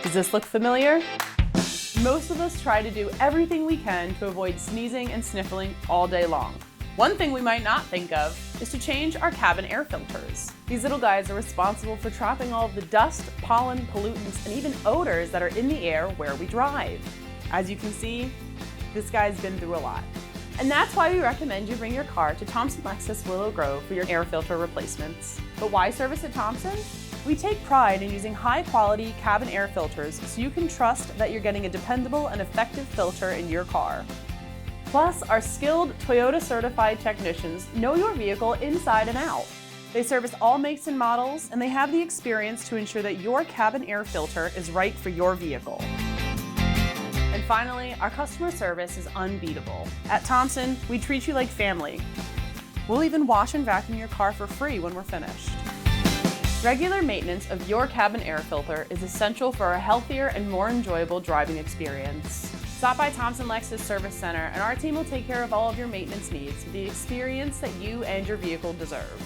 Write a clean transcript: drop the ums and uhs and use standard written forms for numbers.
Does this look familiar? Most of us try to do everything we can to avoid sneezing and sniffling all day long. One thing we might not think of is to change our cabin air filters. These little guys are responsible for trapping all of the dust, pollen, pollutants, and even odors that are in the air where we drive. As you can see, this guy's been through a lot. And that's why we recommend you bring your car to Thompson Lexus Willow Grove for your air filter replacements. But why service at Thompson? We take pride in using high-quality cabin air filters so you can trust that you're getting a dependable and effective filter in your car. Plus, our skilled Toyota-certified technicians know your vehicle inside and out. They service all makes and models, and they have the experience to ensure that your cabin air filter is right for your vehicle. And finally, our customer service is unbeatable. At Thompson, we treat you like family. We'll even wash and vacuum your car for free when we're finished. Regular maintenance of your cabin air filter is essential for a healthier and more enjoyable driving experience. Stop by Thompson Lexus Service Center and our team will take care of all of your maintenance needs with the experience that you and your vehicle deserve.